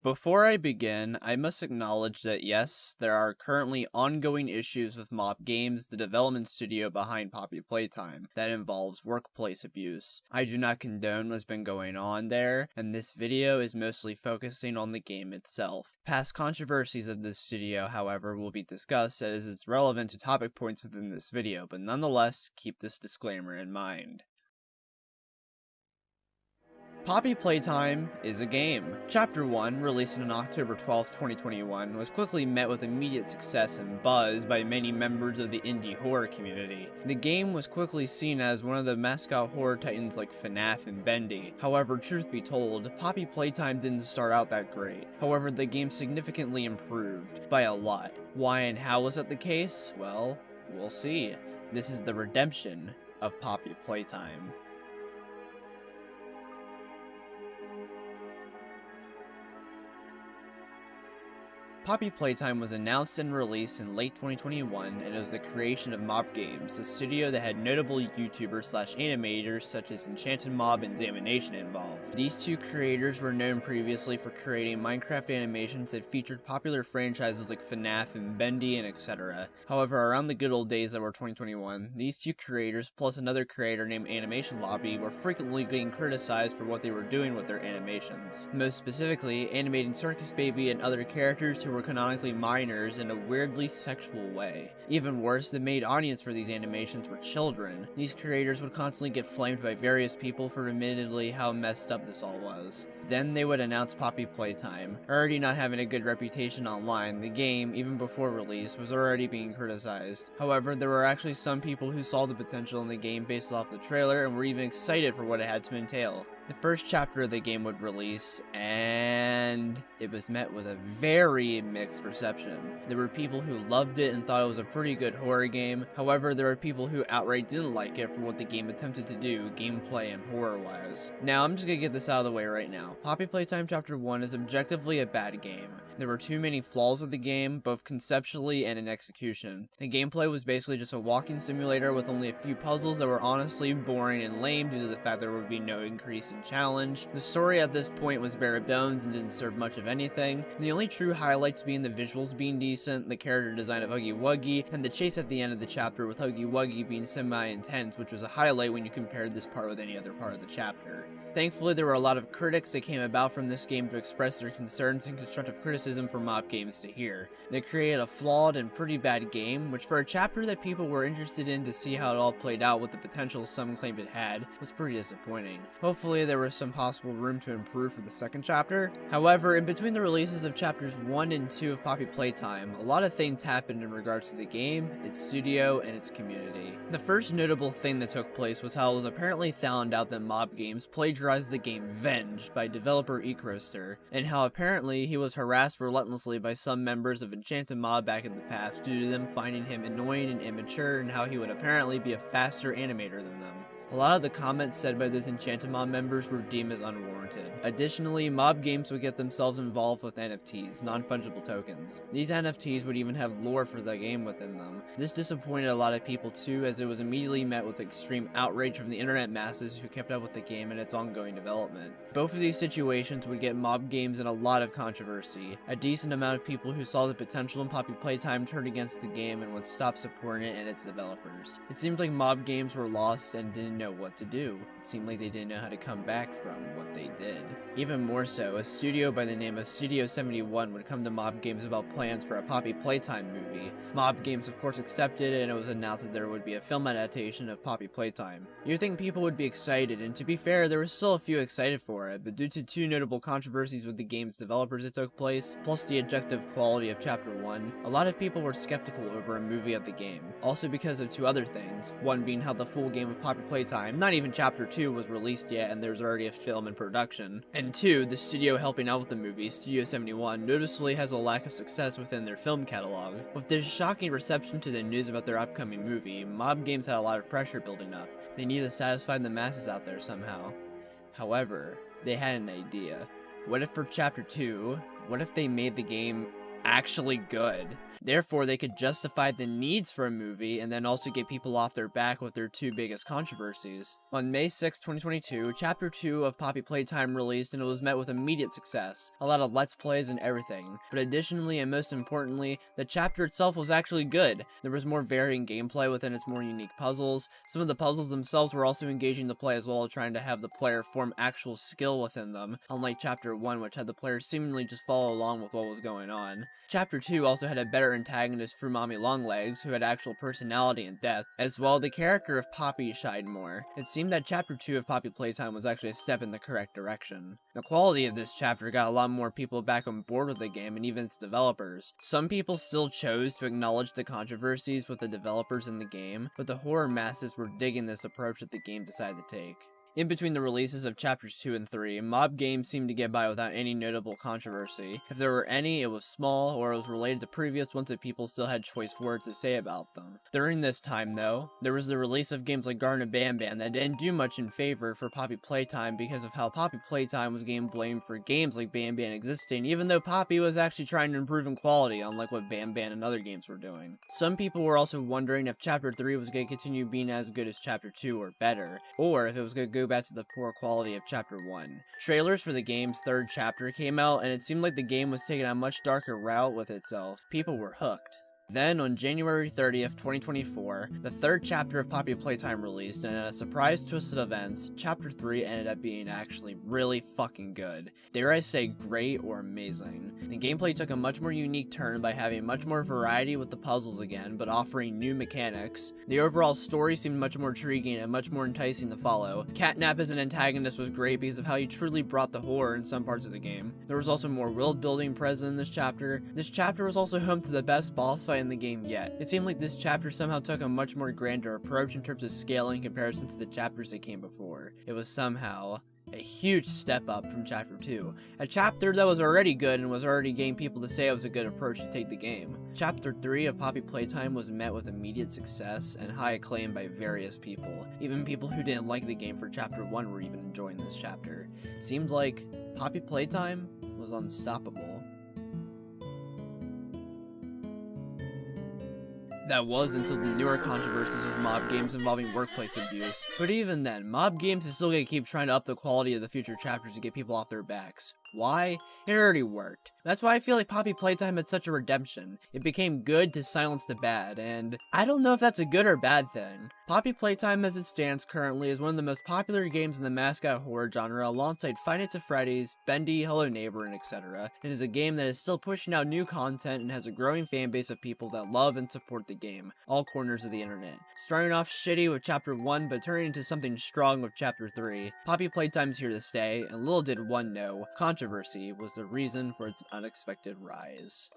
Before I begin, I must acknowledge that yes, there are currently ongoing issues with Mob Games, the development studio behind Poppy Playtime, that involves workplace abuse. I do not condone what's been going on there, and this video is mostly focusing on the game itself. Past controversies of this studio, however, will be discussed as it's relevant to topic points within this video, but nonetheless, keep this disclaimer in mind. Poppy Playtime is a game. Chapter 1, released on October 12, 2021, was quickly met with immediate success and buzz by many members of the indie horror community. The game was quickly seen as one of the mascot horror titans like FNAF and Bendy. However, truth be told, Poppy Playtime didn't start out that great. However, the game significantly improved, by a lot. Why and how was that the case? Well, we'll see. This is the redemption of Poppy Playtime. Poppy Playtime was announced and released in late 2021, and it was the creation of Mob Games, a studio that had notable YouTubers/animators such as Enchanted Mob and Stagnation involved. These two creators were known previously for creating Minecraft animations that featured popular franchises like FNAF and Bendy and etc. However, around the good old days that were 2021, these two creators plus another creator named Animation Lobby were frequently getting criticized for what they were doing with their animations. Most specifically, animating Circus Baby and other characters who were canonically minors in a weirdly sexual way. Even worse, the main audience for these animations were children. These creators would constantly get flamed by various people for admittedly how messed up this all was. Then they would announce Poppy Playtime. Already not having a good reputation online, the game, even before release, was already being criticized. However, there were actually some people who saw the potential in the game based off the trailer and were even excited for what it had to entail. The first chapter of the game would release, and it was met with a very mixed reception. There were people who loved it and thought it was a pretty good horror game. However, there were people who outright didn't like it for what the game attempted to do, gameplay and horror-wise. Now, I'm just gonna get this out of the way right now. Poppy Playtime Chapter 1 is objectively a bad game. There were too many flaws with the game, both conceptually and in execution. The gameplay was basically just a walking simulator with only a few puzzles that were honestly boring and lame due to the fact there would be no increase in challenge. The story at this point was bare bones and didn't serve much of anything. The only true highlights being the visuals being decent, the character design of Huggy Wuggy, and the chase at the end of the chapter with Huggy Wuggy being semi-intense, which was a highlight when you compared this part with any other part of the chapter. Thankfully, there were a lot of critics that came about from this game to express their concerns and constructive criticism for Mob Games to hear. They created a flawed and pretty bad game, which for a chapter that people were interested in to see how it all played out with the potential some claimed it had, was pretty disappointing. Hopefully, there was some possible room to improve for the second chapter. However, in between the releases of chapters 1 and 2 of Poppy Playtime, a lot of things happened in regards to the game, its studio, and its community. The first notable thing that took place was how it was apparently found out that Mob Games plagiarized the game Venge by developer Ecroster, and how apparently he was harassed relentlessly by some members of Enchanted Mob back in the past due to them finding him annoying and immature, and how he would apparently be a faster animator than them. A lot of the comments said by those Enchanted Mob members were deemed as unwarranted. Additionally, Mob Games would get themselves involved with NFTs, non-fungible tokens. These NFTs would even have lore for the game within them. This disappointed a lot of people too, as it was immediately met with extreme outrage from the internet masses who kept up with the game and its ongoing development. Both of these situations would get Mob Games in a lot of controversy. A decent amount of people who saw the potential in Poppy Playtime turned against the game and would stop supporting it and its developers. It seemed like Mob Games were lost and didn't know what to do. It seemed like they didn't know how to come back from what they did. Even more so, a studio by the name of Studio 71 would come to Mob Games about plans for a Poppy Playtime movie. Mob Games of course accepted, and it was announced that there would be a film adaptation of Poppy Playtime. You'd think people would be excited, and to be fair, there were still a few excited for it, but due to two notable controversies with the game's developers that took place, plus the objective quality of Chapter 1, a lot of people were skeptical over a movie of the game. Also because of two other things, one being how the full game of Poppy Playtime, not even Chapter 2, was released yet and there's already a film in production, and two, the studio helping out with the movie, Studio 71, noticeably has a lack of success within their film catalog. With this shocking reception to the news about their upcoming movie, Mob Games had a lot of pressure building up. They needed to satisfy the masses out there somehow. However, they had an idea. What if for Chapter 2, what if they made the game actually good? Therefore, they could justify the needs for a movie and then also get people off their back with their two biggest controversies. On May 6, 2022, Chapter 2 of Poppy Playtime released and it was met with immediate success. A lot of Let's Plays and everything. But additionally, and most importantly, the chapter itself was actually good. There was more varying gameplay within its more unique puzzles. Some of the puzzles themselves were also engaging the play as well as trying to have the player form actual skill within them, unlike Chapter 1, which had the player seemingly just follow along with what was going on. Chapter 2 also had a better antagonist for Mommy Longlegs, who had actual personality and depth. As well, the character of Poppy shined more. It seemed that Chapter 2 of Poppy Playtime was actually a step in the correct direction. The quality of this chapter got a lot more people back on board with the game and even its developers. Some people still chose to acknowledge the controversies with the developers in the game, but the horror masses were digging this approach that the game decided to take. In between the releases of Chapters 2 and 3, mob games seemed to get by without any notable controversy. If there were any, it was small, or it was related to previous ones that people still had choice words to say about them. During this time, though, there was the release of games like Garden of Banban that didn't do much in favor for Poppy Playtime because of how Poppy Playtime was getting blamed for games like Banban existing, even though Poppy was actually trying to improve in quality, unlike what Banban and other games were doing. Some people were also wondering if Chapter 3 was going to continue being as good as Chapter 2 or better, or if it was going to go back to the poor quality of Chapter 1. Trailers for the game's third chapter came out, and it seemed like the game was taking a much darker route with itself. People were hooked. Then, on January 30th, 2024, the third chapter of Poppy Playtime released, and in a surprise twist of events, Chapter 3 ended up being actually really fucking good. Dare I say great or amazing. The gameplay took a much more unique turn by having much more variety with the puzzles again, but offering new mechanics. The overall story seemed much more intriguing and much more enticing to follow. Catnap as an antagonist was great because of how he truly brought the horror in some parts of the game. There was also more world building present in this chapter. This chapter was also home to the best boss fight in the game yet. It seemed like this chapter somehow took a much more grander approach in terms of scale in comparison to the chapters that came before. It was somehow a huge step up from Chapter 2. A chapter that was already good and was already getting people to say it was a good approach to take the game. Chapter 3 of Poppy Playtime was met with immediate success and high acclaim by various people. Even people who didn't like the game for Chapter 1 were even enjoying this chapter. It seemed like Poppy Playtime was unstoppable. That was until the newer controversies with mob games involving workplace abuse. But even then, mob games is still gonna keep trying to up the quality of the future chapters to get people off their backs. Why? It already worked. That's why I feel like Poppy Playtime had such a redemption. It became good to silence the bad, and I don't know if that's a good or bad thing. Poppy Playtime as it stands currently is one of the most popular games in the mascot horror genre alongside Five Nights at Freddy's, Bendy, Hello Neighbor, and etc. It is a game that is still pushing out new content and has a growing fan base of people that love and support the game, all corners of the internet. Starting off shitty with Chapter 1 but turning into something strong with Chapter 3, Poppy Playtime's here to stay, and little did one know, controversy was the reason for its unexpected rise.